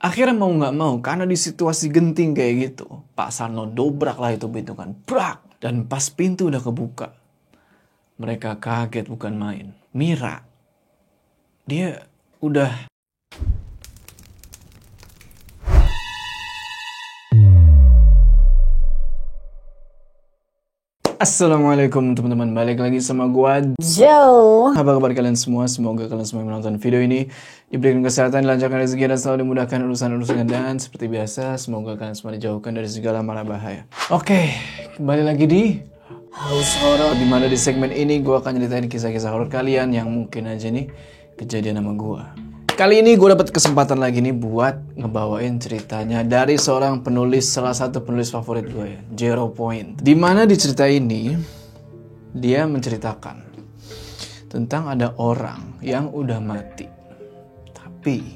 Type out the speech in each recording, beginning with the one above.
Akhirnya mau nggak mau, karena di situasi genting kayak gitu, Pak Sarno dobrak lah itu pintu kan. Brak! Dan pas pintu udah kebuka, mereka kaget bukan main. Mira, dia udah... Assalamualaikum teman-teman, balik lagi sama gua Joe. Apa kabar kalian semua? Semoga kalian semua yang menonton video ini diberikan kesehatan, dilancarkan rezeki, dan selalu dimudahkan urusan-urusannya. Dan seperti biasa, semoga kalian semua dijauhkan dari segala mara bahaya. Oke, kembali lagi di House Horror, dimana di segmen ini gue akan ceritain kisah-kisah horor kalian yang mungkin aja nih kejadian sama gue. Kali ini gue dapat kesempatan lagi nih buat ngebawain ceritanya dari seorang penulis, salah satu penulis favorit gue ya, Zero Point. Dimana di cerita ini dia menceritakan tentang ada orang yang udah mati tapi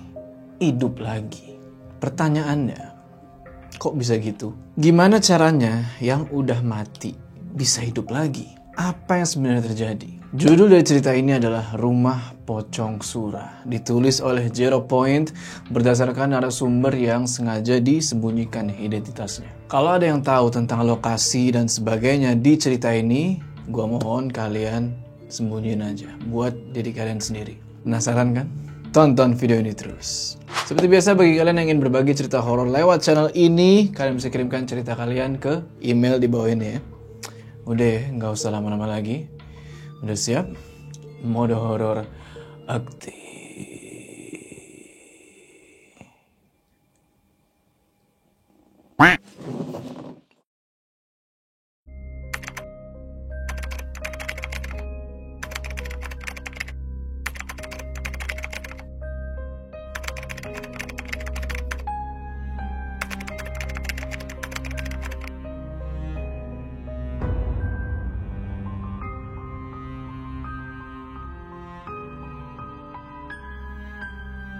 hidup lagi. Pertanyaannya, kok bisa gitu? Gimana caranya yang udah mati bisa hidup lagi? Apa yang sebenarnya terjadi? Judul dari cerita ini adalah Rumah Pocong Surah, ditulis oleh Zero Point berdasarkan narasumber yang sengaja disembunyikan identitasnya. Kalau ada yang tahu tentang lokasi dan sebagainya di cerita ini, gua mohon kalian sembunyiin aja buat diri kalian sendiri. Penasaran kan? Tonton video ini terus. Seperti biasa, bagi kalian yang ingin berbagi cerita horor lewat channel ini, kalian bisa kirimkan cerita kalian ke email di bawah ini ya. Udah, nggak usah lama-lama lagi. Udah siap? Mode horor aktif.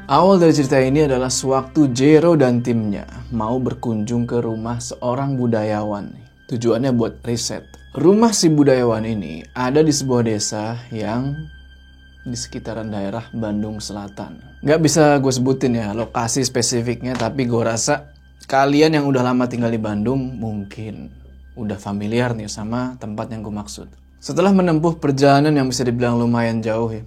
Awal dari cerita ini adalah sewaktu Zero dan timnya mau berkunjung ke rumah seorang budayawan. Tujuannya buat riset. Rumah si budayawan ini ada di sebuah desa yang di sekitaran daerah Bandung Selatan. Nggak bisa gue sebutin ya lokasi spesifiknya, tapi gue rasa kalian yang udah lama tinggal di Bandung mungkin udah familiar nih sama tempat yang gue maksud. Setelah menempuh perjalanan yang bisa dibilang lumayan jauh ya,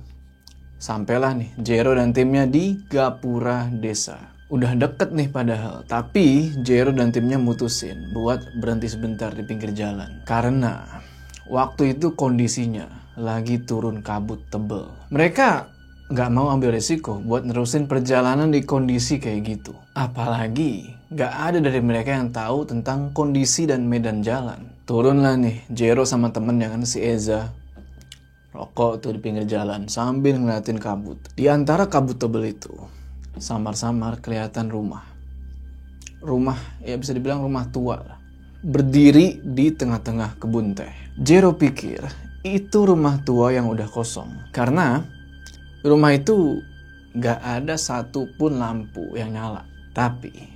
sampailah nih Zero dan timnya di Gapura Desa. Udah deket nih padahal, tapi Zero dan timnya mutusin buat berhenti sebentar di pinggir jalan. Karena waktu itu kondisinya lagi turun kabut tebel. Mereka nggak mau ambil resiko buat nerusin perjalanan di kondisi kayak gitu. Apalagi nggak ada dari mereka yang tahu tentang kondisi dan medan jalan. Turunlah nih Zero sama temennya kan, si Eza. Rokok tuh di pinggir jalan sambil ngeliatin kabut. Di antara kabut tebel itu, samar-samar kelihatan rumah. Rumah, ya bisa dibilang rumah tua lah. Berdiri di tengah-tengah kebun teh. Zero pikir itu rumah tua yang udah kosong. Karena rumah itu gak ada satupun lampu yang nyala. Tapi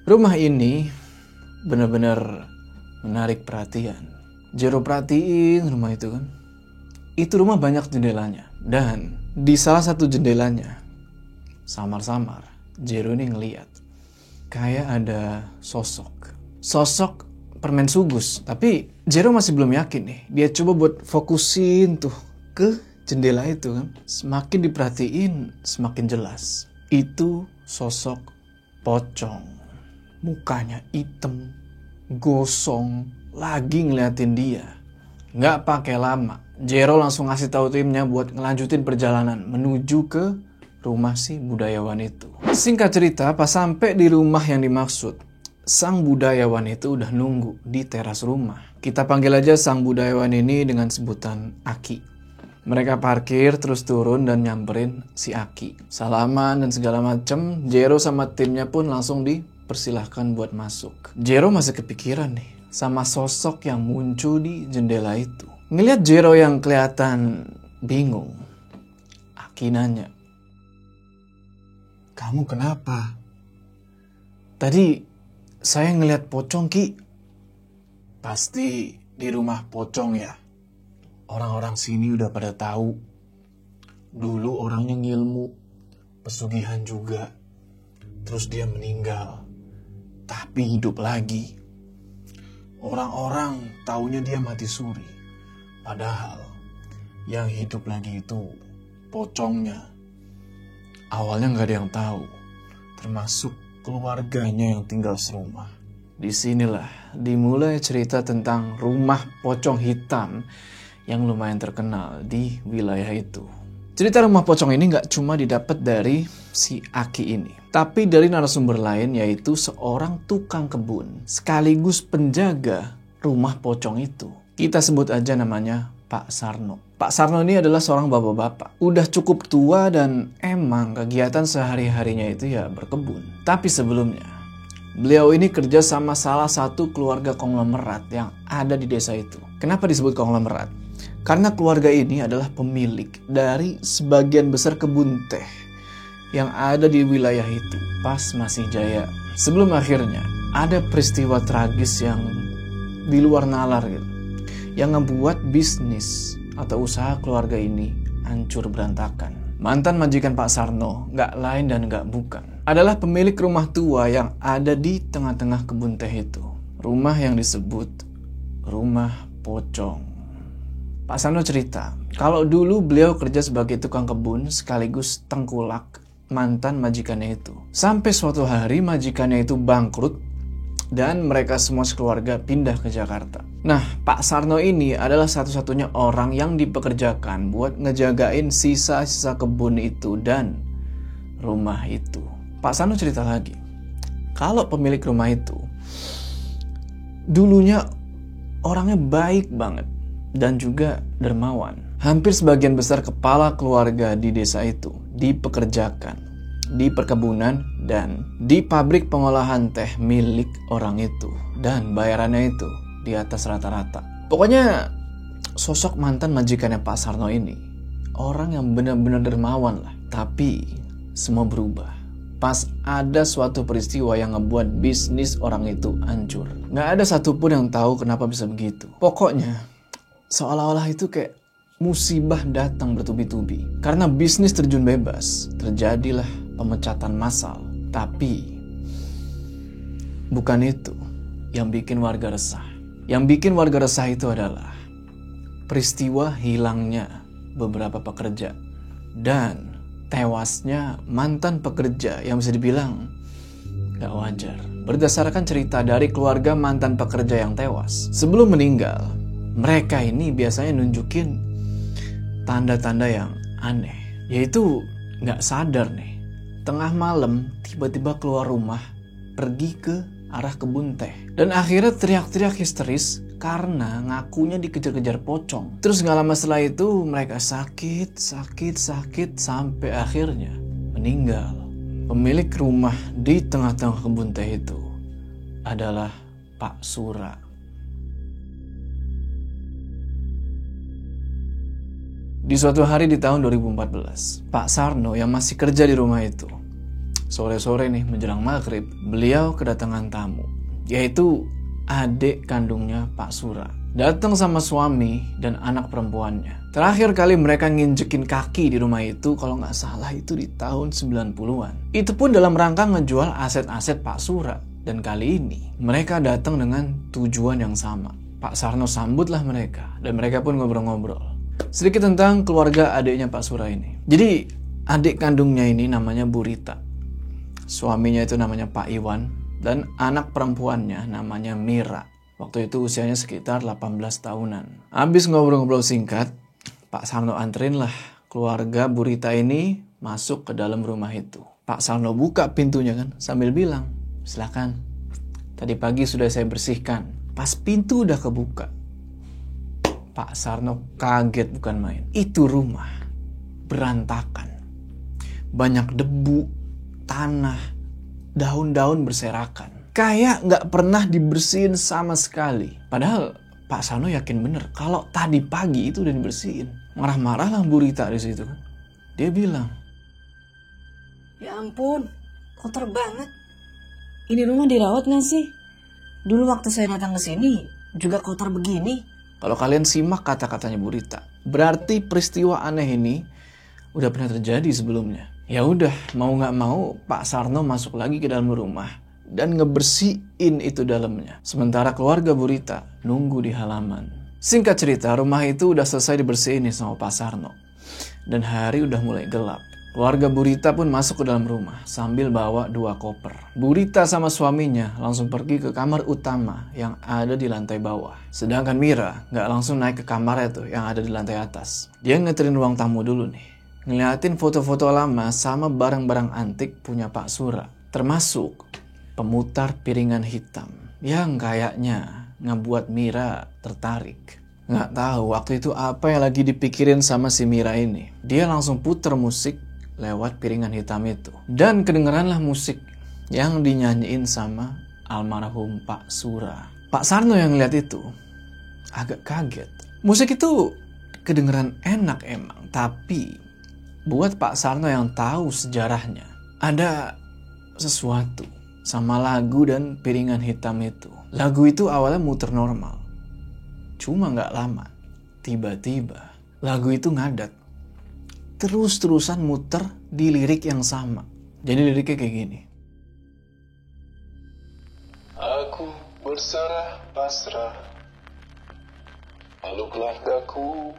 rumah ini benar-benar menarik perhatian. Zero perhatiin rumah itu kan. Itu rumah banyak jendelanya. Dan di salah satu jendelanya, samar-samar Zero ini ngeliat kayak ada sosok. Sosok permen sugus. Tapi Zero masih belum yakin nih. Dia coba buat fokusin tuh ke jendela itu kan. Semakin diperhatiin, semakin jelas. Itu sosok pocong. Mukanya hitam, gosong, lagi ngeliatin dia. Nggak pakai lama, Zero langsung ngasih tahu timnya buat ngelanjutin perjalanan menuju ke rumah si budayawan itu. Singkat cerita, pas sampai di rumah yang dimaksud, sang budayawan itu udah nunggu di teras rumah. Kita panggil aja sang budayawan ini dengan sebutan Aki. Mereka parkir terus turun dan nyamperin si Aki. Salaman dan segala macem, Zero sama timnya pun langsung dipersilahkan buat masuk. Zero masih kepikiran nih sama sosok yang muncul di jendela itu. Ngeliat Zero yang kelihatan bingung, Aki nanya, "Kamu kenapa?" "Tadi saya ngeliat pocong, Ki." "Pasti di rumah pocong ya? Orang-orang sini udah pada tahu. Dulu orangnya ngilmu, pesugihan juga. terus dia meninggal. Tapi hidup lagi. Orang-orang taunya dia mati suri. Padahal yang hidup lagi itu pocongnya. Awalnya gak ada yang tahu, termasuk keluarganya yang tinggal serumah. Disinilah dimulai cerita tentang rumah pocong hitam yang lumayan terkenal di wilayah itu. Cerita rumah pocong ini gak cuma didapat dari si Aki ini, tapi dari narasumber lain, yaitu seorang tukang kebun sekaligus penjaga rumah pocong itu. Kita sebut aja namanya Pak Sarno. Pak Sarno ini adalah seorang bapak-bapak. Udah cukup tua dan emang kegiatan sehari-harinya itu ya berkebun. Tapi sebelumnya, beliau ini kerja sama salah satu keluarga konglomerat yang ada di desa itu. Kenapa disebut konglomerat? Karena keluarga ini adalah pemilik dari sebagian besar kebun teh yang ada di wilayah itu pas masih jaya. Sebelum akhirnya ada peristiwa tragis yang di luar nalar gitu, yang ngebuat bisnis atau usaha keluarga ini hancur berantakan. Mantan majikan Pak Sarno gak lain dan gak bukan adalah pemilik rumah tua yang ada di tengah-tengah kebun teh itu. Rumah yang disebut rumah pocong. Pak Sarno cerita, kalau dulu beliau kerja sebagai tukang kebun sekaligus tengkulak mantan majikannya itu. Sampai suatu hari majikannya itu bangkrut dan mereka semua sekeluarga pindah ke Jakarta. Nah, Pak Sarno ini adalah satu-satunya orang yang dipekerjakan buat ngejagain sisa-sisa kebun itu dan rumah itu. Pak Sarno cerita lagi, kalau pemilik rumah itu dulunya orangnya baik banget dan juga dermawan. Hampir sebagian besar kepala keluarga di desa itu dipekerjakan di perkebunan dan di pabrik pengolahan teh milik orang itu. Dan bayarannya itu di atas rata-rata. Pokoknya sosok mantan majikannya Pak Sarno ini orang yang benar-benar dermawan lah. Tapi semua berubah pas ada suatu peristiwa yang ngebuat bisnis orang itu hancur. Gak ada satupun yang tahu kenapa bisa begitu. Pokoknya seolah-olah itu kayak musibah datang bertubi-tubi. Karena bisnis terjun bebas, terjadilah pemecatan massal. Tapi bukan itu yang bikin warga resah. Yang bikin warga resah itu adalah peristiwa hilangnya beberapa pekerja dan tewasnya mantan pekerja yang bisa dibilang gak wajar. Berdasarkan cerita dari keluarga mantan pekerja yang tewas, sebelum meninggal, mereka ini biasanya nunjukin tanda-tanda yang aneh. Yaitu gak sadar nih, tengah malam tiba-tiba keluar rumah, pergi ke arah kebun teh. Dan akhirnya teriak-teriak histeris karena ngakunya dikejar-kejar pocong. Terus gak lama setelah itu mereka sakit sampai akhirnya meninggal. Pemilik rumah di tengah-tengah kebun teh itu adalah Pak Sura. Di suatu hari di tahun 2014, Pak Sarno yang masih kerja di rumah itu, sore-sore nih menjelang maghrib, beliau kedatangan tamu, yaitu adik kandungnya Pak Sura. Datang sama suami dan anak perempuannya. Terakhir kali mereka nginjekin kaki di rumah itu, kalau nggak salah itu di tahun 90-an. Itu pun dalam rangka ngejual aset-aset Pak Sura. Dan kali ini mereka datang dengan tujuan yang sama. Pak Sarno sambutlah mereka dan mereka pun ngobrol-ngobrol. Sedikit tentang keluarga adiknya Pak Sura ini. Jadi adik kandungnya ini namanya Bu Rita. Suaminya itu namanya Pak Iwan. Dan anak perempuannya namanya Mira. Waktu itu usianya sekitar 18 tahunan. Habis ngobrol-ngobrol singkat, Pak Sarno anterin lah keluarga Bu Rita ini masuk ke dalam rumah itu. Pak Sarno buka pintunya kan sambil bilang, silakan. Tadi pagi sudah saya bersihkan. Pas pintu udah kebuka, Pak Sarno kaget bukan main. Itu rumah berantakan. Banyak debu, tanah, daun-daun berserakan. Kayak nggak pernah dibersihin sama sekali. Padahal Pak Sarno yakin bener kalau tadi pagi itu udah dibersihin. Marah-marah lah Bu Rita di situ kan. Dia bilang, ya ampun, kotor banget. Ini rumah dirawat nggak sih? Dulu waktu saya datang ke sini juga kotor begini. Kalau kalian simak kata-katanya Bu Rita, berarti peristiwa aneh ini udah pernah terjadi sebelumnya. Ya udah, mau nggak mau Pak Sarno masuk lagi ke dalam rumah dan ngebersihin itu dalamnya. Sementara keluarga Bu Rita nunggu di halaman. Singkat cerita, rumah itu udah selesai dibersihin nih sama Pak Sarno. Dan hari udah mulai gelap. Keluarga Bu Rita pun masuk ke dalam rumah sambil bawa 2 koper. Bu Rita sama suaminya langsung pergi ke kamar utama yang ada di lantai bawah. Sedangkan Mira nggak langsung naik ke kamarnya tuh yang ada di lantai atas. Dia ngeterin ruang tamu dulu nih. Ngeliatin foto-foto lama sama barang-barang antik punya Pak Sura. Termasuk pemutar piringan hitam yang kayaknya ngebuat Mira tertarik. Nggak tahu waktu itu apa yang lagi dipikirin sama si Mira ini. Dia langsung puter musik lewat piringan hitam itu. Dan kedengeranlah musik yang dinyanyiin sama almarhum Pak Sura. Pak Sarno yang ngeliat itu agak kaget. Musik itu kedengeran enak emang, tapi buat Pak Sarno yang tahu sejarahnya, ada sesuatu sama lagu dan piringan hitam itu. Lagu itu awalnya muter normal. Cuma gak lama, tiba-tiba lagu itu ngadat. Terus-terusan muter di lirik yang sama. Jadi liriknya kayak gini. Aku berserah pasrah, peluklah daku,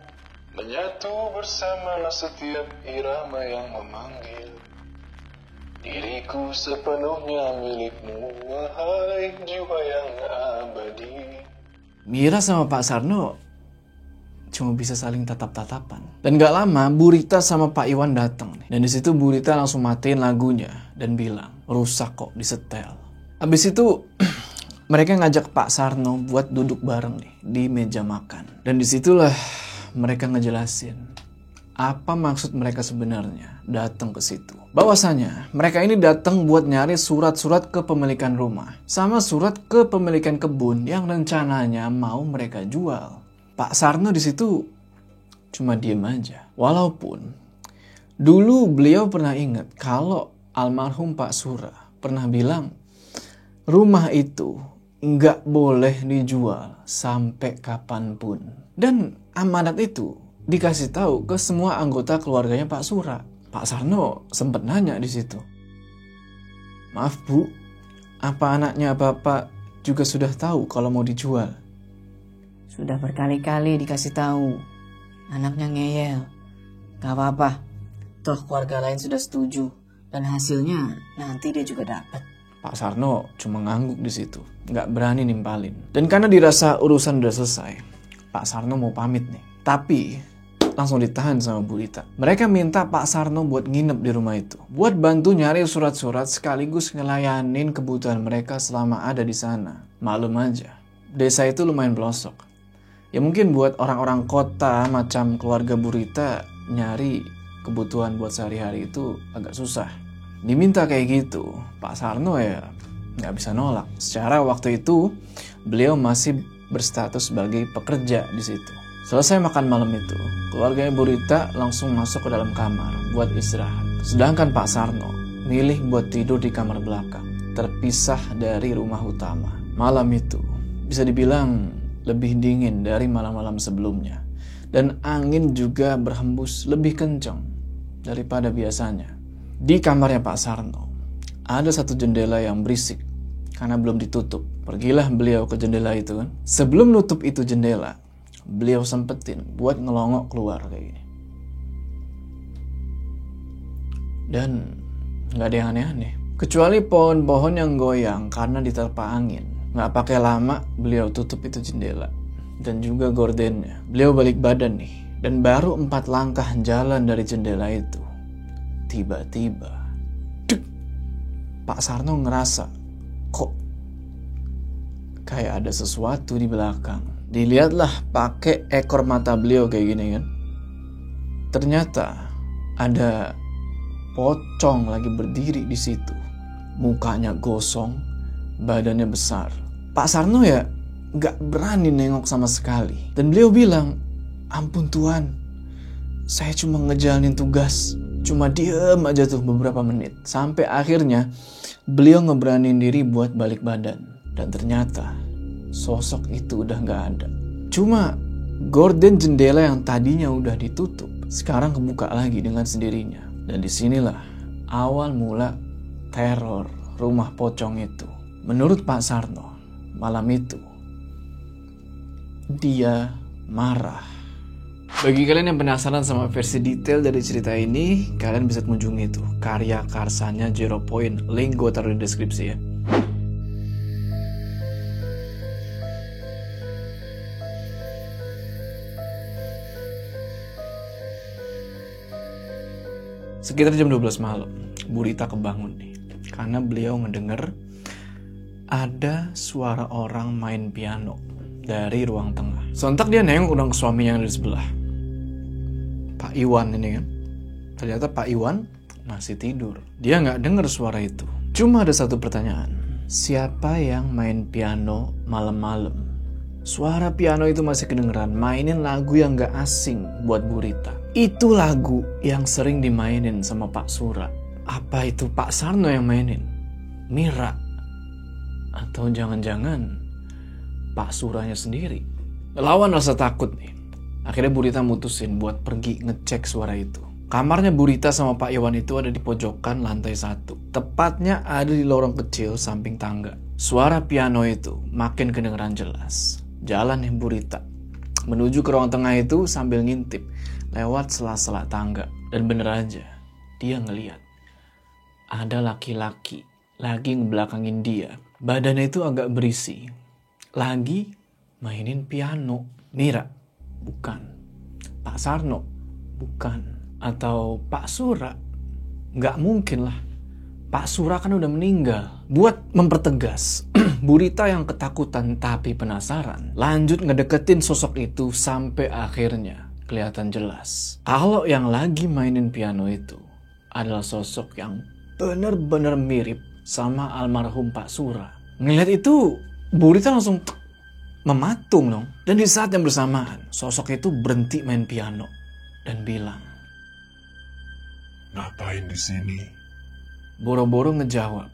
menyatu bersama setiap irama yang memanggil. Diriku sepenuhnya milikmu, wahai jiwa yang abadi. Mira sama Pak Sarno cuma bisa saling tatap-tatapan. Dan gak lama Bu Rita sama Pak Iwan datang nih. Dan disitu Bu Rita langsung matiin lagunya dan bilang, rusak kok disetel. Abis itu mereka ngajak Pak Sarno buat duduk bareng nih di meja makan. Dan disitulah mereka ngejelasin apa maksud mereka sebenarnya datang ke situ. Bahwasanya mereka ini datang buat nyari surat-surat kepemilikan rumah sama surat kepemilikan kebun yang rencananya mau mereka jual. Pak Sarno di situ cuma diem aja. Walaupun dulu beliau pernah ingat kalau almarhum Pak Sura pernah bilang rumah itu nggak boleh dijual sampai kapanpun. Dan amanat itu dikasih tahu ke semua anggota keluarganya Pak Sura. Pak Sarno sempat nanya di situ. Maaf Bu, apa anaknya Bapak juga sudah tahu kalau mau dijual? Sudah berkali-kali dikasih tahu. Anaknya ngeyel. Gak apa-apa. Toh keluarga lain sudah setuju. Dan hasilnya nanti dia juga dapat. Pak Sarno cuma ngangguk di situ. Nggak berani nimpalin. Dan karena dirasa urusan udah selesai, Pak Sarno mau pamit nih. Tapi langsung ditahan sama Bu Rita. Mereka minta Pak Sarno buat nginep di rumah itu. Buat bantu nyari surat-surat sekaligus ngelayanin kebutuhan mereka selama ada di sana. Maklum aja, desa itu lumayan pelosok. Ya mungkin buat orang-orang kota macam keluarga Bu Rita nyari kebutuhan buat sehari-hari itu agak susah. Diminta kayak gitu, Pak Sarno ya nggak bisa nolak. Secara waktu itu beliau masih berstatus sebagai pekerja di situ. Selesai makan malam itu, keluarga Bu Rita langsung masuk ke dalam kamar buat istirahat. Sedangkan Pak Sarno milih buat tidur di kamar belakang, terpisah dari rumah utama. Malam itu bisa dibilang lebih dingin dari malam-malam sebelumnya. Dan angin juga berhembus lebih kencang daripada biasanya. Di kamarnya Pak Sarno ada satu jendela yang berisik karena belum ditutup. Pergilah beliau ke jendela itu kan. Sebelum nutup itu jendela, beliau sempetin buat ngelongok keluar kayak gini. Dan gak ada yang aneh-aneh. Kecuali pohon-pohon yang goyang karena diterpa angin. Gak pakai lama beliau tutup itu jendela. Dan juga gordennya. Beliau balik badan nih. Dan baru 4 langkah jalan dari jendela itu. Tiba-tiba Pak Sarno ngerasa kok kayak ada sesuatu di belakang. Dilihatlah pakai ekor mata beliau kayak gini kan. Ternyata ada pocong lagi berdiri di situ. Mukanya gosong, badannya besar. Pak Sarno ya gak berani nengok sama sekali. Dan beliau bilang, ampun Tuhan, saya cuma ngejalanin tugas. Cuma diem aja tuh beberapa menit. Sampai akhirnya beliau ngeberanin diri buat balik badan. Dan ternyata sosok itu udah gak ada. Cuma gorden jendela yang tadinya udah ditutup sekarang kebuka lagi dengan sendirinya. Dan disinilah awal mula teror rumah pocong itu. Menurut Pak Sarno, malam itu dia marah. Bagi kalian yang penasaran sama versi detail dari cerita ini, kalian bisa kunjungi tuh karya karsanya Zero Point. Link gue taruh di deskripsi ya. Sekitar jam 12 malam, Bu Rita kebangun nih. Karena beliau ngedenger ada suara orang main piano dari ruang tengah. Sontak dia nengok udah ke suaminya yang ada di sebelah. Pak Iwan ini kan. Ternyata Pak Iwan masih tidur. Dia nggak denger suara itu. Cuma ada satu pertanyaan. Siapa yang main piano malam-malam? Suara piano itu masih kedengeran. Mainin lagu yang nggak asing buat Bu Rita. Itu lagu yang sering dimainin sama Pak Sura. Apa itu Pak Sarno yang mainin? Mira? Atau jangan-jangan Pak Suranya sendiri? Lawan rasa takut nih. Akhirnya Bu Rita mutusin buat pergi ngecek suara itu. Kamarnya Bu Rita sama Pak Iwan itu ada di pojokan lantai 1. Tepatnya ada di lorong kecil samping tangga. Suara piano itu makin kedengeran jelas. Jalan nih Bu Rita menuju ke ruang tengah itu sambil ngintip lewat sela-sela tangga. Dan bener aja, dia ngeliat ada laki-laki lagi ngebelakangin dia. Badannya itu agak berisi. Lagi mainin piano. Mira? Bukan. Pak Sarno? Bukan. Atau Pak Sura? Nggak mungkin lah. Pak Sura kan udah meninggal. Buat mempertegas, Bu Rita yang ketakutan tapi penasaran lanjut ngedeketin sosok itu sampai akhirnya kelihatan jelas kalau yang lagi mainin piano itu adalah sosok yang bener-bener mirip sama almarhum Pak Sura. Ngelihat itu, Bu Rita langsung mematung dong. Dan di saat yang bersamaan, sosok itu berhenti main piano dan bilang, Ngapain di sini? boro-boro ngejawab.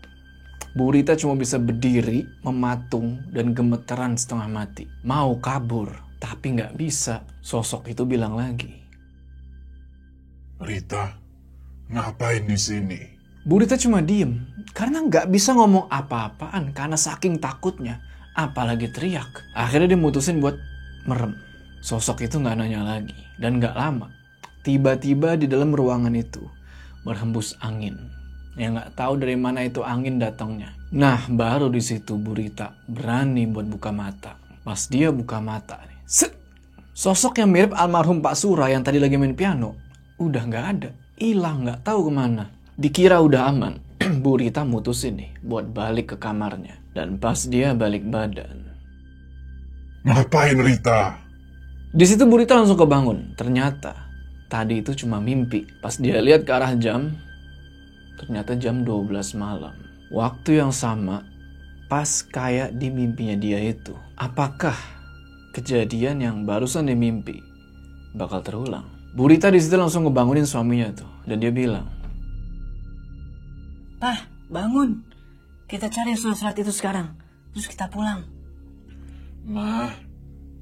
Bu Rita cuma bisa berdiri, mematung, dan gemeteran setengah mati. Mau kabur, tapi nggak bisa. Sosok itu bilang lagi, Rita, ngapain di sini? Bu Rita cuma diem, karena nggak bisa ngomong apa-apaan karena saking takutnya, apalagi teriak. Akhirnya dia mutusin buat merem. Sosok itu nggak nanya lagi, dan nggak lama, tiba-tiba di dalam ruangan itu berhembus angin. Yang nggak tahu dari mana itu angin datangnya. Nah, baru di situ Bu Rita berani buat buka mata. Pas dia buka mata nih, set! Sosok yang mirip almarhum Pak Sura yang tadi lagi main piano udah nggak ada, hilang nggak tahu kemana. Dikira udah aman, Bu Rita mutusin nih buat balik ke kamarnya. Dan pas dia balik badan, Ngapain Rita? di situ Bu Rita langsung kebangun. Ternyata tadi itu cuma mimpi. Pas dia lihat ke arah jam, ternyata jam 12 malam. Waktu yang sama, pas kayak di mimpinya dia itu. Apakah kejadian yang barusan dimimpi bakal terulang? Bu Rita di situ langsung ngebangunin suaminya tuh. Dan dia bilang, Pah, bangun. Kita cari surat-surat itu sekarang. Terus kita pulang. Nah,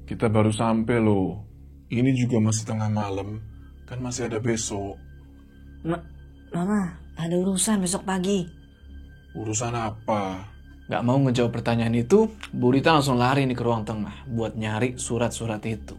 kita baru sampai loh. Ini juga masih tengah malam. Kan masih ada besok. Mama, ada urusan besok pagi. Urusan apa? gak mau ngejawab pertanyaan itu, Bu Rita langsung lari nih ke ruang tengah buat nyari surat-surat itu.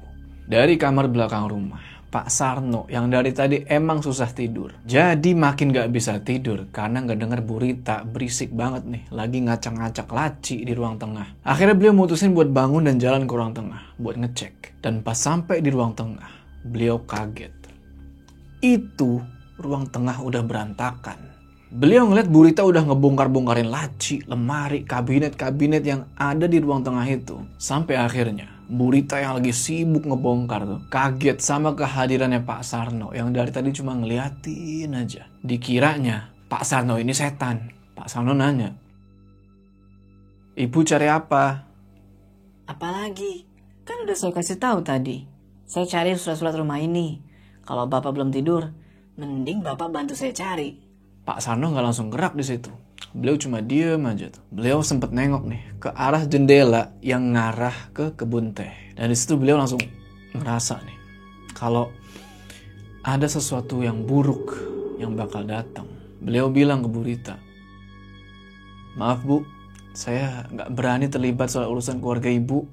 Dari kamar belakang rumah, Pak Sarno yang dari tadi emang susah tidur. Jadi makin gak bisa tidur karena gak denger Bu Rita berisik banget nih. Lagi ngacak-ngacak laci di ruang tengah. Akhirnya beliau mutusin buat bangun dan jalan ke ruang tengah buat ngecek. Dan pas sampai di ruang tengah, beliau kaget. Itu ruang tengah udah berantakan. Beliau ngeliat Bu Rita udah ngebongkar-bongkarin laci, lemari, kabinet-kabinet yang ada di ruang tengah itu. Sampai akhirnya Bu Rita yang lagi sibuk ngebongkar tuh kaget sama kehadirannya Pak Sarno yang dari tadi cuma ngeliatin aja. Dikiranya Pak Sarno ini setan. Pak Sarno nanya, "Ibu cari apa?" Apalagi? Kan udah saya kasih tahu tadi. Saya cari surat-surat rumah ini. Kalau Bapak belum tidur, mending Bapak bantu saya cari. Pak Sarno nggak langsung gerak di situ. Beliau cuma diem aja tuh. Beliau sempet nengok nih ke arah jendela yang ngarah ke kebun teh. Dan di situ beliau langsung ngerasa nih kalau ada sesuatu yang buruk yang bakal datang. Beliau bilang ke Bu Rita, "Maaf Bu, saya nggak berani terlibat soal urusan keluarga ibu."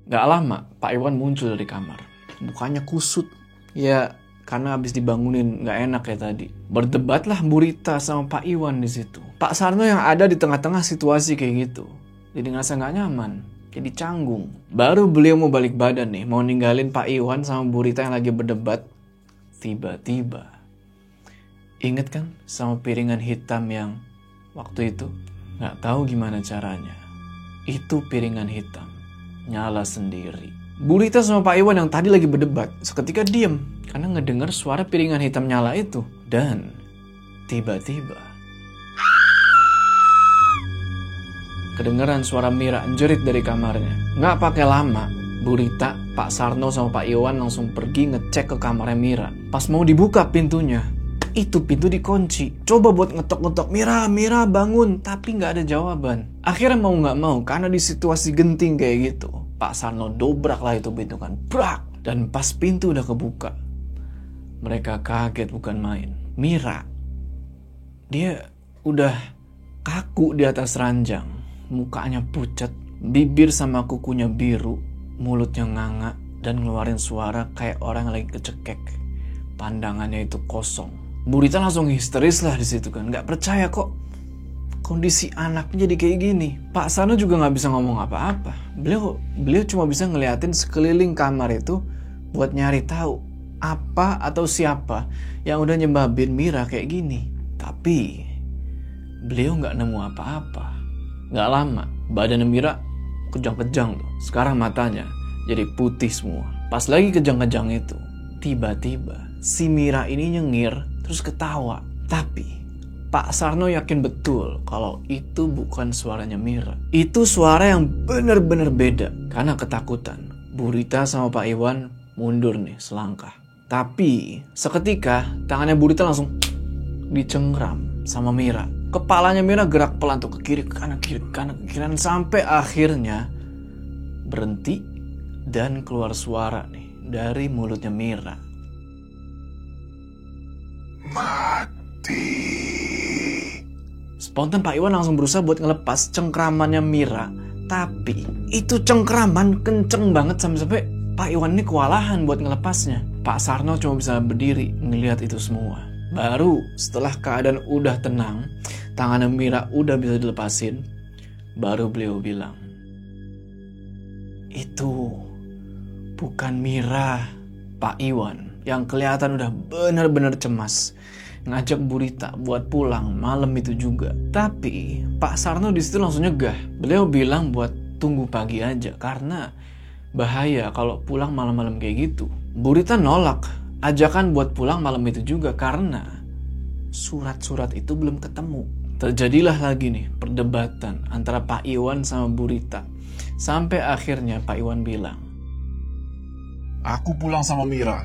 Gak lama, Pak Iwan muncul dari kamar. Mukanya kusut. Ya, karena habis dibangunin nggak enak ya tadi. Berdebatlah Bu Rita sama Pak Iwan di situ. Pak Sarno yang ada di tengah-tengah situasi kayak gitu. Jadi ngerasa nggak nyaman. Jadi canggung. Baru beliau mau balik badan nih, mau ninggalin Pak Iwan sama Bu Rita yang lagi berdebat. Tiba-tiba, inget kan sama piringan hitam yang waktu itu? Nggak tahu gimana caranya. Itu piringan hitam nyala sendiri. Bu Rita sama Pak Iwan yang tadi lagi berdebat seketika diam karena ngedengar suara piringan hitam nyala itu. Dan tiba-tiba kedengaran suara Mira jerit dari kamarnya. Nggak pakai lama, Bu Rita, Pak Sarno sama Pak Iwan langsung pergi ngecek ke kamarnya Mira. Pas mau dibuka pintunya, itu pintu dikunci. Coba buat ngetok-ngetok, "Mira, Mira bangun," tapi nggak ada jawaban. Akhirnya mau nggak mau, karena di situasi genting kayak gitu, Pak Sarno dobrak lah itu pintu kan, brak. Dan pas pintu udah kebuka, mereka kaget bukan main. Mira, dia udah kaku di atas ranjang, mukanya pucat, bibir sama kukunya biru, mulutnya nganga dan ngeluarin suara kayak orang lagi kecekek. Pandangannya itu kosong. Bu Rita langsung histeris lah di situ kan, nggak percaya kok kondisi anaknya jadi kayak gini. Pak Sarno juga nggak bisa ngomong apa-apa. Beliau cuma bisa ngeliatin sekeliling kamar itu buat nyari tahu apa atau siapa yang udah nyebabin Mira kayak gini. Tapi beliau nggak nemu apa-apa. Nggak lama, badan Mira kejang-kejang tuh. Sekarang matanya jadi putih semua. Pas lagi kejang-kejang itu, tiba-tiba si Mira ini nyengir terus ketawa. Tapi Pak Sarno yakin betul kalau itu bukan suaranya Mira. Itu suara yang benar-benar beda. Karena ketakutan, Bu Rita sama Pak Iwan mundur nih selangkah. Tapi seketika tangannya Bu Rita langsung dicengkram sama Mira. Kepalanya Mira gerak pelan tuh ke kiri, ke kanan, kiri, ke kanan, ke kanan, sampai akhirnya berhenti dan keluar suara nih dari mulutnya Mira. "Mati." Spontan Pak Iwan langsung berusaha buat ngelepas cengkramannya Mira. Tapi itu cengkraman kenceng banget sampai Pak Iwan ini kewalahan buat ngelepasnya. Pak Sarno cuma bisa berdiri ngelihat itu semua. Baru setelah keadaan udah tenang, tangannya Mira udah bisa dilepasin, baru beliau bilang, "Itu bukan Mira." Pak Iwan yang kelihatan udah benar-benar cemas ngajak Bu Rita buat pulang malam itu juga. Tapi Pak Sarno di situ langsung nyegah. Beliau bilang buat tunggu pagi aja karena bahaya kalau pulang malam-malam kayak gitu. Bu Rita nolak ajakan buat pulang malam itu juga karena surat-surat itu belum ketemu. Terjadilah lagi nih perdebatan antara Pak Iwan sama Bu Rita. Sampai akhirnya Pak Iwan bilang, "Aku pulang sama Mira.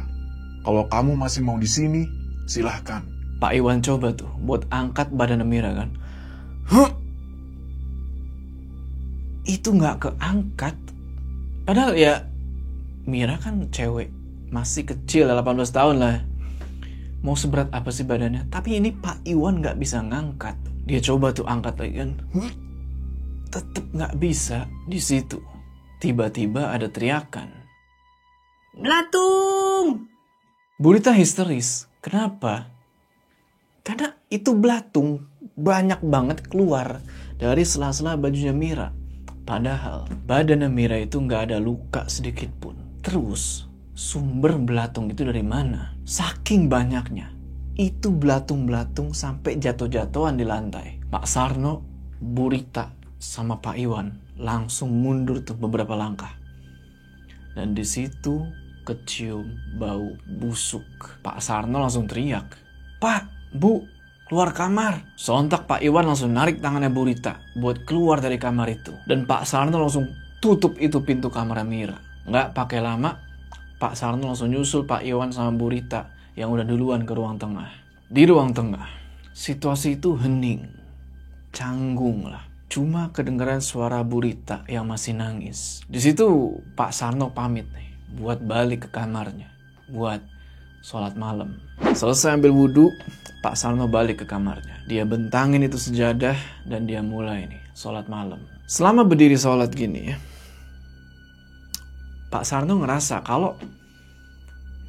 Kalau kamu masih mau di sini, silahkan." Pak Iwan coba tuh buat angkat badan Mira kan. Huh? Itu nggak keangkat. Padahal ya Mira kan cewek, masih kecil, 18 tahun lah. Mau seberat apa sih badannya? Tapi ini Pak Iwan nggak bisa ngangkat. Dia coba tuh angkat lagi kan. Tetep nggak bisa. Di situ tiba-tiba ada teriakan, "Belatung!" Bu Rita histeris. Kenapa? Karena itu belatung banyak banget keluar dari sela-sela bajunya Mira. Padahal badannya Mira itu nggak ada luka sedikit pun. Terus sumber belatung itu dari mana? Saking banyaknya, itu belatung-belatung sampai jatuh-jatuhan di lantai. Pak Sarno, Bu Rita, sama Pak Iwan langsung mundur tuh beberapa langkah. Dan di situ kecium bau busuk. Pak Sarno langsung teriak, "Pak, Bu, keluar kamar." Sontak Pak Iwan langsung narik tangannya Bu Rita buat keluar dari kamar itu. Dan Pak Sarno langsung tutup itu pintu kamar Mira. Nggak pakai lama, Pak Sarno langsung nyusul Pak Iwan sama Bu Rita yang udah duluan ke ruang tengah. Di ruang tengah, situasi itu hening, canggung lah. Cuma kedengaran suara Bu Rita yang masih nangis. Di situ Pak Sarno pamit nih buat balik ke kamarnya, buat sholat malam. Selesai ambil wudhu, Pak Sarno balik ke kamarnya. Dia bentangin itu sejadah dan dia mulai nih sholat malam. Selama berdiri sholat gini ya, Pak Sarno ngerasa kalau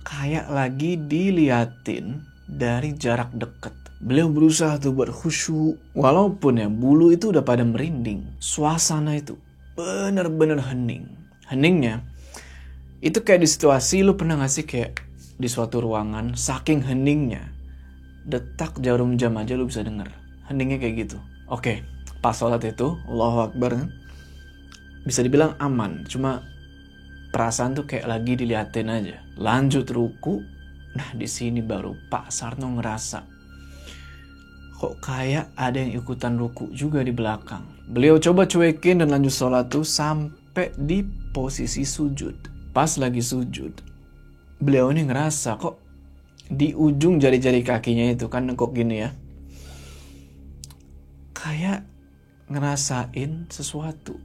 kayak lagi diliatin dari jarak dekat. Beliau berusaha tuh buat khusyuk. Walaupun ya bulu itu udah pada merinding. Suasana itu bener-bener hening. Heningnya itu kayak di situasi lu pernah gak sih kayak di suatu ruangan saking heningnya detak jarum jam aja lu bisa denger. Heningnya kayak gitu. Oke, pas sholat itu Allahu Akbar kan, bisa dibilang aman. Cuma perasaan tuh kayak lagi diliatin aja. Lanjut ruku. Nah di sini baru Pak Sarno ngerasa kok kayak ada yang ikutan ruku juga di belakang. Beliau coba cuekin dan lanjut sholat tuh sampai di posisi sujud. Pas lagi sujud, beliau ini ngerasa kok di ujung jari-jari kakinya itu kan nengkok gini ya, kayak ngerasain sesuatu,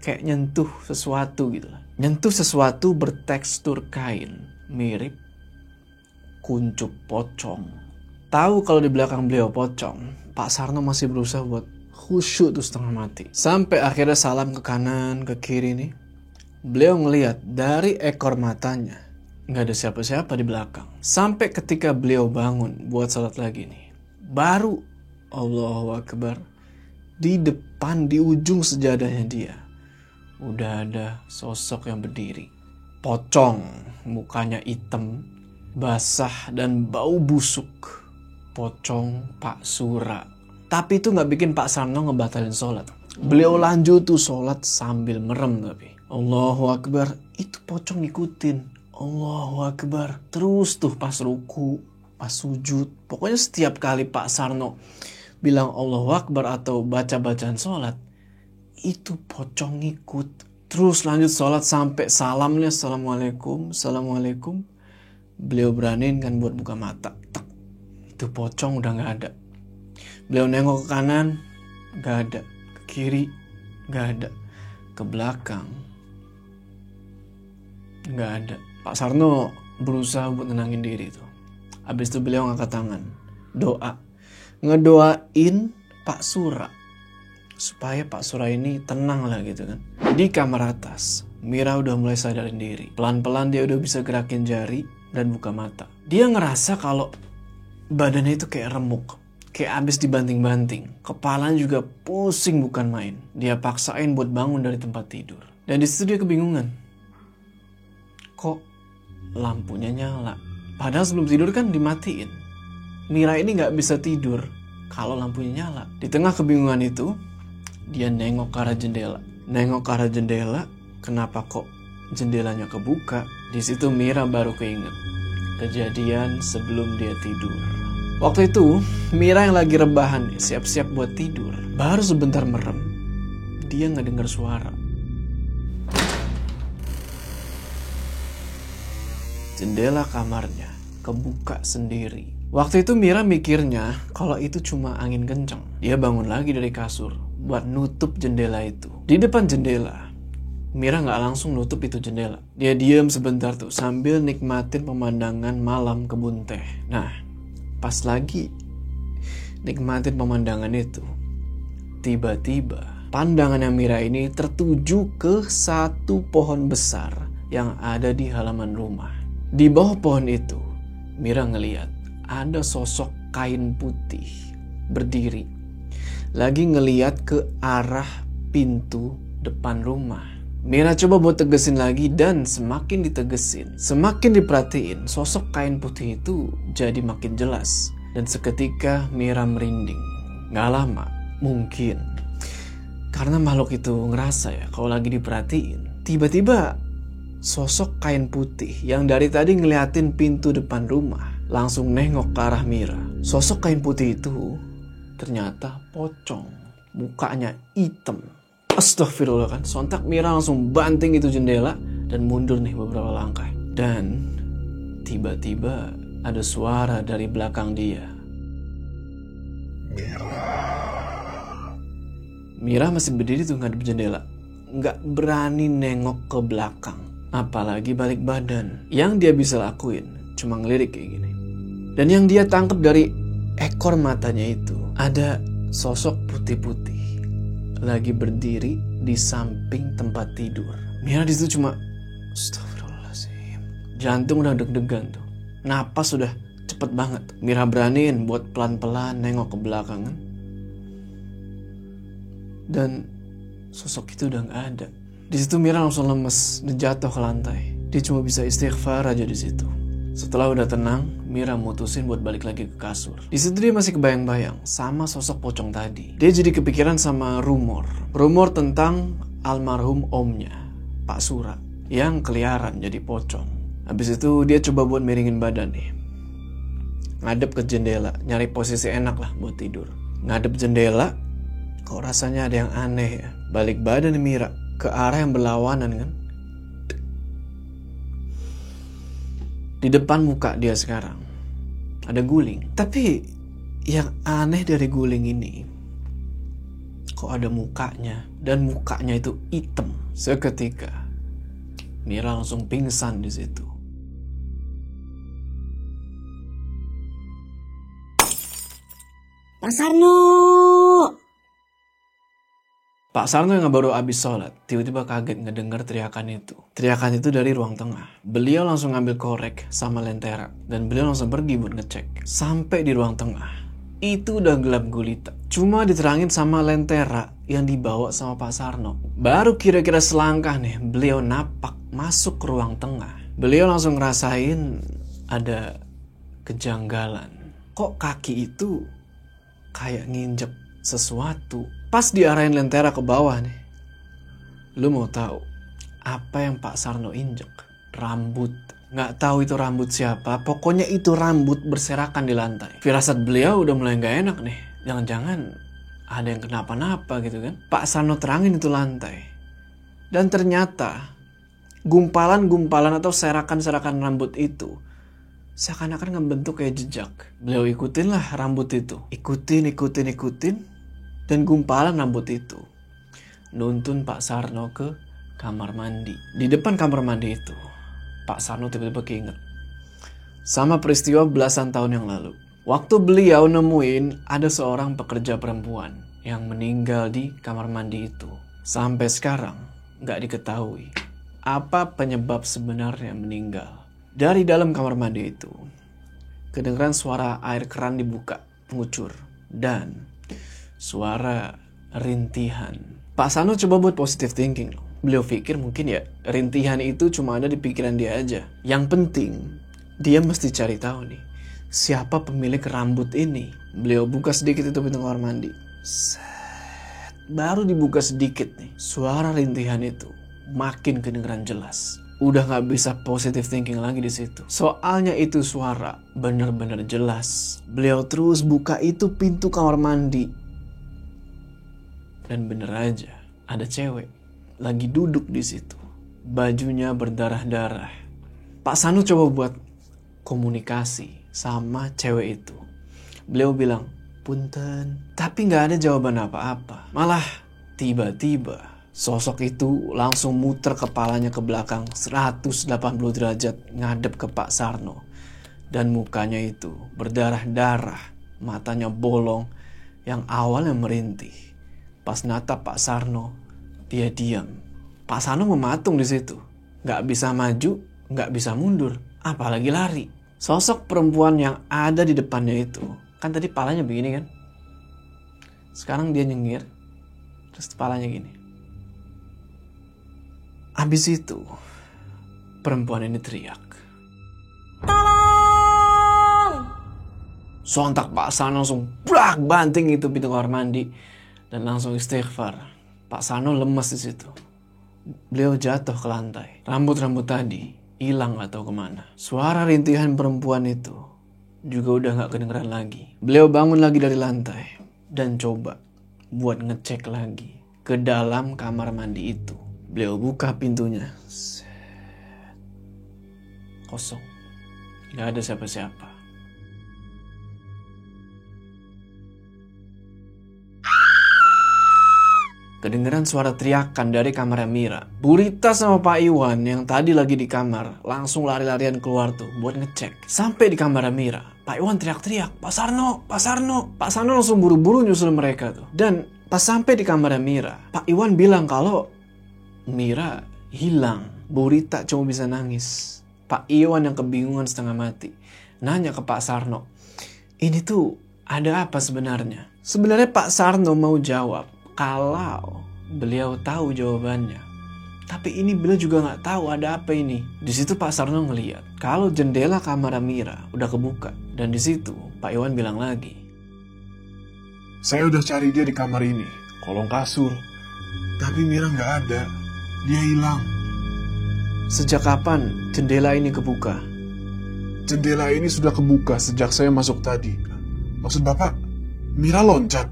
kayak nyentuh sesuatu gitu lah. Nyentuh sesuatu bertekstur kain, mirip kuncup pocong. Tahu kalau di belakang beliau pocong, Pak Sarno masih berusaha buat khusyuk tuh setengah mati. Sampai akhirnya salam ke kanan, ke kiri nih. Beliau ngelihat dari ekor matanya nggak ada siapa-siapa di belakang. Sampai ketika beliau bangun buat salat lagi nih, baru Allahu Akbar, di depan di ujung sejadahnya dia udah ada sosok yang berdiri. Pocong, mukanya hitam, basah dan bau busuk. Pocong Pak Sura. Tapi itu nggak bikin Pak Sarno ngebatalin sholat. Beliau lanjut tuh sholat sambil merem tapi. Allahu Akbar, itu pocong ngikutin. Allahu Akbar. Terus tuh pas ruku, pas sujud. Pokoknya setiap kali Pak Sarno bilang Allahu Akbar atau baca-bacaan sholat, itu pocong ngikut. Terus lanjut sholat sampai salamnya Assalamualaikum, Assalamualaikum. Beliau beraniin kan buat buka mata. Tak. Itu pocong udah gak ada. Beliau nengok ke kanan, gak ada. Ke kiri, gak ada. Ke belakang, gak ada. Pak Sarno berusaha buat nenangin diri itu. Habis itu beliau ngangkat tangan, doa, ngedoain Pak Sura supaya Pak Sura ini tenang lah gitu kan. Di kamar atas, Mira udah mulai sadarin diri. Pelan-pelan dia udah bisa gerakin jari dan buka mata. Dia ngerasa kalau badannya itu kayak remuk, kayak abis dibanting-banting. Kepalanya juga pusing bukan main. Dia paksain buat bangun dari tempat tidur. Dan di situ dia kebingungan. Kok lampunya nyala? Padahal sebelum tidur kan dimatiin. Mira ini gak bisa tidur kalau lampunya nyala. Di tengah kebingungan itu, dia nengok ke arah jendela. Nengok ke arah jendela, kenapa kok jendelanya kebuka? Di situ Mira baru keinget kejadian sebelum dia tidur. Waktu itu, Mira yang lagi rebahan, siap-siap buat tidur. Baru sebentar merem, dia ngedenger suara. Jendela kamarnya kebuka sendiri. Waktu itu Mira mikirnya kalau itu cuma angin kencang. Dia bangun lagi dari kasur buat nutup jendela itu. Di depan jendela, Mira nggak langsung nutup itu jendela. Dia diam sebentar tuh sambil nikmatin pemandangan malam kebun teh. Nah, pas lagi nikmatin pemandangan itu, tiba-tiba pandangannya Mira ini tertuju ke satu pohon besar yang ada di halaman rumah. Di bawah pohon itu, Mira ngeliat ada sosok kain putih berdiri, lagi ngeliat ke arah pintu depan rumah. Mira coba buat tegesin lagi dan semakin ditegesin, semakin diperhatiin, sosok kain putih itu jadi makin jelas. Dan seketika Mira merinding. Gak lama, mungkin karena makhluk itu ngerasa ya kalau lagi diperhatiin, tiba-tiba sosok kain putih yang dari tadi ngeliatin pintu depan rumah langsung nengok ke arah Mira. Sosok kain putih itu ternyata pocong, mukanya hitam. Astagfirullah kan. Sontak Mira langsung banting itu jendela dan mundur nih beberapa langkah. Dan tiba-tiba ada suara dari belakang dia. Mira masih berdiri tuh ngadep jendela, nggak berani nengok ke belakang, apalagi balik badan. Yang dia bisa lakuin cuma ngelirik kayak gini. Dan yang dia tangkap dari ekor matanya itu ada sosok putih-putih lagi berdiri di samping tempat tidur. Mira di situ cuma astagfirullahaladzim. Jantung udah deg-degan tuh. Napas sudah cepet banget. Mira beraniin buat pelan-pelan nengok ke belakang kan. Dan sosok itu udah gak ada. Di situ Mira langsung lemes dan jatuh ke lantai. Dia cuma bisa istighfar aja di situ. Setelah udah tenang, Mira mutusin buat balik lagi ke kasur. Di situ dia masih kebayang-bayang sama sosok pocong tadi. Dia jadi kepikiran sama rumor tentang almarhum omnya, Pak Sura, yang keliaran jadi pocong. Habis itu dia coba buat miringin badan nih. Ngadep ke jendela, nyari posisi enak lah buat tidur. Ngadep jendela, kok rasanya ada yang aneh ya. Balik badan Mira ke arah yang berlawanan kan. Di depan muka dia sekarang ada guling. Tapi yang aneh dari guling ini, kok ada mukanya, dan mukanya itu hitam. Seketika Mira langsung pingsan di situ. Pak Sarno! Pak Sarno yang baru habis sholat, tiba-tiba kaget ngedengar teriakan itu. Teriakan itu dari ruang tengah. Beliau langsung ngambil korek sama lentera, dan beliau langsung pergi buat ngecek. Sampai di ruang tengah, itu udah gelap gulita. Cuma diterangin sama lentera yang dibawa sama Pak Sarno. Baru kira-kira selangkah nih, beliau napak masuk ke ruang tengah. Beliau langsung ngerasain ada kejanggalan. Kok kaki itu kayak nginjek sesuatu. Pas diarahin lentera ke bawah nih, lu mau tahu apa yang Pak Sarno injek? Rambut. Nggak tahu itu rambut siapa, pokoknya itu rambut berserakan di lantai. Firasat beliau udah mulai nggak enak nih. Jangan-jangan ada yang kenapa-napa gitu kan. Pak Sarno terangin itu lantai. Dan ternyata gumpalan-gumpalan atau serakan-serakan rambut itu seakan-akan ngebentuk kayak jejak. Beliau ikutin lah rambut itu. Ikutin. Dan gumpalan rambut itu nuntun Pak Sarno ke kamar mandi. Di depan kamar mandi itu, Pak Sarno tiba-tiba keinget sama peristiwa belasan tahun yang lalu. Waktu beliau nemuin ada seorang pekerja perempuan yang meninggal di kamar mandi itu. Sampai sekarang gak diketahui apa penyebab sebenarnya meninggal. Dari dalam kamar mandi itu kedengeran suara air keran dibuka, mengucur, dan suara rintihan. Pak Sarno coba buat positive thinking. Beliau pikir mungkin ya rintihan itu cuma ada di pikiran dia aja. Yang penting dia mesti cari tahu nih siapa pemilik rambut ini. Beliau buka sedikit itu pintu kamar mandi. Set. Baru dibuka sedikit nih, suara rintihan itu makin kedengeran jelas. Udah gak bisa positive thinking lagi di situ. Soalnya itu suara bener-bener jelas. Beliau terus buka itu pintu kamar mandi. Dan bener aja, ada cewek lagi duduk di situ. Bajunya berdarah-darah. Pak Sarno coba buat komunikasi sama cewek itu. Beliau bilang, punten. Tapi gak ada jawaban apa-apa. Malah tiba-tiba sosok itu langsung muter kepalanya ke belakang 180 derajat ngadep ke Pak Sarno. Dan mukanya itu berdarah-darah, matanya bolong, yang awalnya merintih. Pas natap Pak Sarno, dia diam. Pak Sarno mematung di situ. Gak bisa maju, gak bisa mundur, apalagi lari. Sosok perempuan yang ada di depannya itu, kan tadi palanya begini kan? Sekarang dia nyengir, terus kepalanya gini. Abis itu, perempuan ini teriak. Tolong! Sontak Pak Sarno langsung banting itu pintu kamar mandi. Dan langsung istighfar. Pak Sarno lemas di situ. Beliau jatuh ke lantai. Rambut-rambut tadi hilang atau kemana. Suara rintihan perempuan itu juga udah gak kedengeran lagi. Beliau bangun lagi dari lantai dan coba buat ngecek lagi ke dalam kamar mandi itu. Beliau buka pintunya. Kosong. Gak ada siapa-siapa. kedengeran suara teriakan dari kamar Mira. Bu Rita sama Pak Iwan yang tadi lagi di kamar langsung lari-larian keluar tuh buat ngecek. Sampai di kamar Mira, Pak Iwan teriak-teriak, Pak Sarno, Pak Sarno. Pak Sarno langsung buru-buru nyusul mereka tuh. Dan pas sampai di kamar Mira, Pak Iwan bilang kalau Mira hilang. Bu Rita cuma bisa nangis. Pak Iwan yang kebingungan setengah mati nanya ke Pak Sarno, ini tuh ada apa sebenarnya? Sebenarnya Pak Sarno mau jawab kalau beliau tahu jawabannya. Tapi ini beliau juga nggak tahu ada apa ini. Di situ Pak Sarno ngeliat kalau jendela kamar Mira udah kebuka. Dan di situ Pak Iwan bilang lagi, Saya udah cari dia di kamar ini, kolong kasur. Tapi Mira nggak ada. Dia hilang. sejak kapan jendela ini kebuka? Jendela ini sudah kebuka sejak saya masuk tadi. Maksud Bapak, Mira loncat?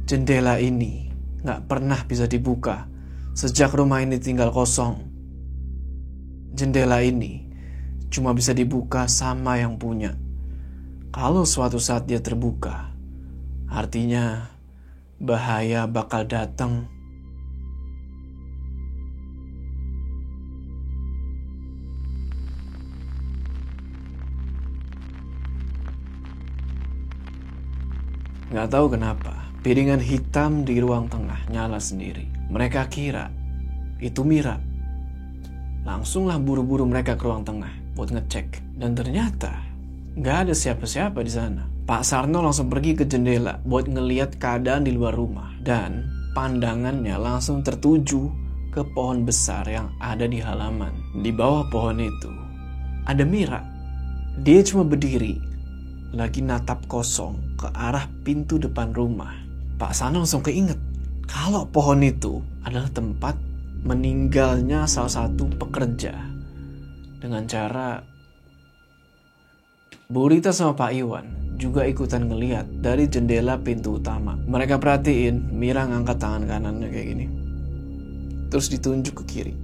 Jendela ini nggak pernah bisa dibuka sejak rumah ini tinggal kosong. Jendela ini cuma bisa dibuka sama yang punya. Kalau suatu saat dia terbuka, artinya bahaya bakal datang. Nggak tahu kenapa, piringan hitam di ruang tengah nyala sendiri. Mereka kira itu Mira. Langsunglah buru-buru mereka ke ruang tengah buat ngecek. Dan ternyata nggak ada siapa-siapa di sana. Pak Sarno langsung pergi ke jendela buat ngeliat keadaan di luar rumah. Dan pandangannya langsung tertuju ke pohon besar yang ada di halaman. Di bawah pohon itu ada Mira. Dia cuma berdiri lagi natap kosong ke arah pintu depan rumah. Pak Sarno langsung keinget kalau pohon itu adalah tempat meninggalnya salah satu pekerja. Dengan cara Bu Rita sama Pak Iwan juga ikutan ngeliat dari jendela pintu utama. Mereka perhatiin Mira ngangkat tangan kanannya kayak gini, terus ditunjuk ke kiri.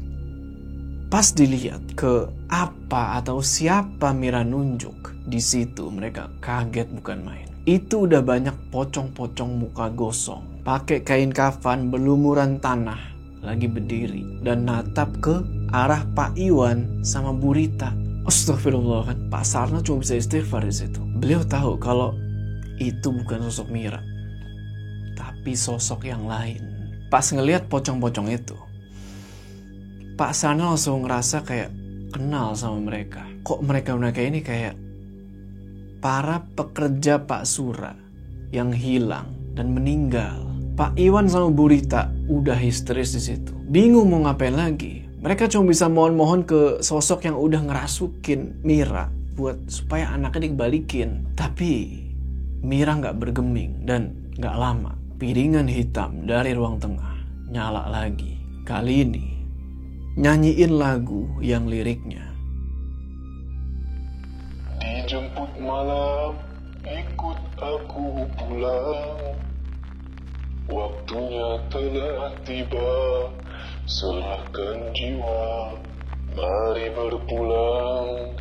Pas dilihat ke apa atau siapa Mira nunjuk, di situ mereka kaget bukan main. Itu udah banyak pocong-pocong muka gosong, pakai kain kafan berlumuran tanah, lagi berdiri dan natap ke arah Pak Iwan sama Bu Rita. Astagfirullah, kan Pak Sarno cuma bisa istighfar di situ. Beliau tahu kalau itu bukan sosok Mira, tapi sosok yang lain. Pas ngelihat pocong-pocong itu, Pak Sarno langsung ngerasa kayak kenal sama mereka. Kok mereka ini kayak para pekerja Pak Sura yang hilang dan meninggal. Pak Iwan sama Bu Rita udah histeris di situ, bingung mau ngapain lagi. Mereka cuma bisa mohon-mohon ke sosok yang udah ngerasukin Mira buat supaya anaknya dibalikin. Tapi Mira nggak bergeming dan nggak lama piringan hitam dari ruang tengah nyala lagi. Kali ini nyanyiin lagu yang liriknya, Dijemput malam, ikut aku pulang. Waktunya telah tiba, serahkan jiwa. Mari berpulang,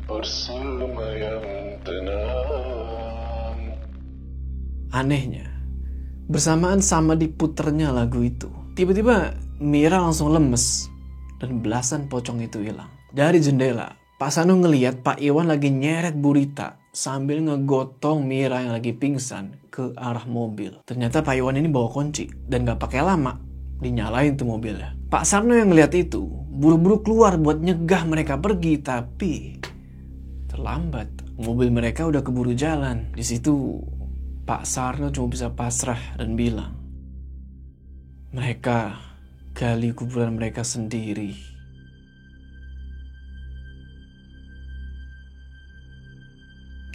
bersama yang tenang. Anehnya, bersamaan sama diputernya lagu itu, tiba-tiba Mira langsung lemes dan belasan pocong itu hilang. Dari jendela, Pak Sarno ngeliat Pak Iwan lagi nyeret Bu Rita sambil ngegotong Mira yang lagi pingsan ke arah mobil. Ternyata Pak Iwan ini bawa kunci dan gak pakai lama dinyalain tuh mobilnya. Pak Sarno yang ngeliat itu buru-buru keluar buat nyegah mereka pergi, tapi terlambat. Mobil mereka udah keburu jalan. Di situ Pak Sarno cuma bisa pasrah dan bilang, mereka gali kuburan mereka sendiri.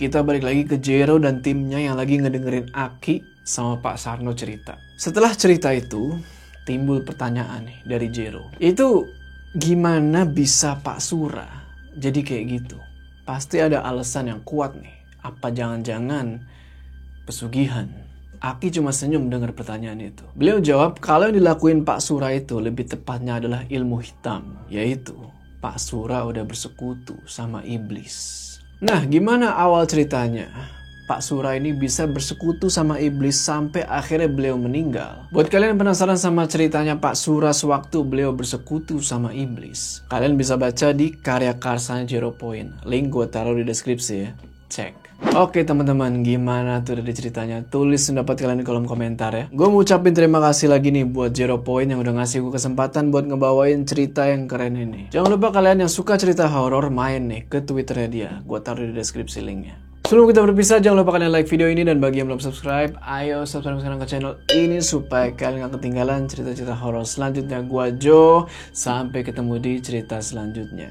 Kita balik lagi ke Jero dan timnya yang lagi ngedengerin Aki sama Pak Sarno cerita. Setelah cerita itu, timbul pertanyaan nih dari Jero. Itu gimana bisa Pak Sura jadi kayak gitu? Pasti ada alasan yang kuat nih. Apa jangan-jangan pesugihan? Aki cuma senyum dengar pertanyaan itu. Beliau jawab kalau yang dilakuin Pak Sura itu lebih tepatnya adalah ilmu hitam. Yaitu Pak Sura udah bersekutu sama iblis. Nah, gimana awal ceritanya? Pak Sura ini bisa bersekutu sama iblis sampai akhirnya beliau meninggal. Buat kalian yang penasaran sama ceritanya Pak Sura sewaktu beliau bersekutu sama iblis, kalian bisa baca di karya karsanya Zero Point. Link gue taruh di deskripsi ya. Cek. Oke teman-teman, gimana tuh dari ceritanya? Tulis pendapat kalian di kolom komentar ya. Gue mau ucapin terima kasih lagi nih buat Zero Point yang udah ngasih gue kesempatan buat ngebawain cerita yang keren ini. Jangan lupa kalian yang suka cerita horor main nih ke Twitternya dia. Gue taruh di deskripsi linknya. Sebelum kita berpisah, jangan lupa kalian like video ini, dan bagi yang belum subscribe, ayo subscribe sekarang ke channel ini supaya kalian gak ketinggalan cerita-cerita horor selanjutnya. Gua Jo, sampai ketemu di cerita selanjutnya.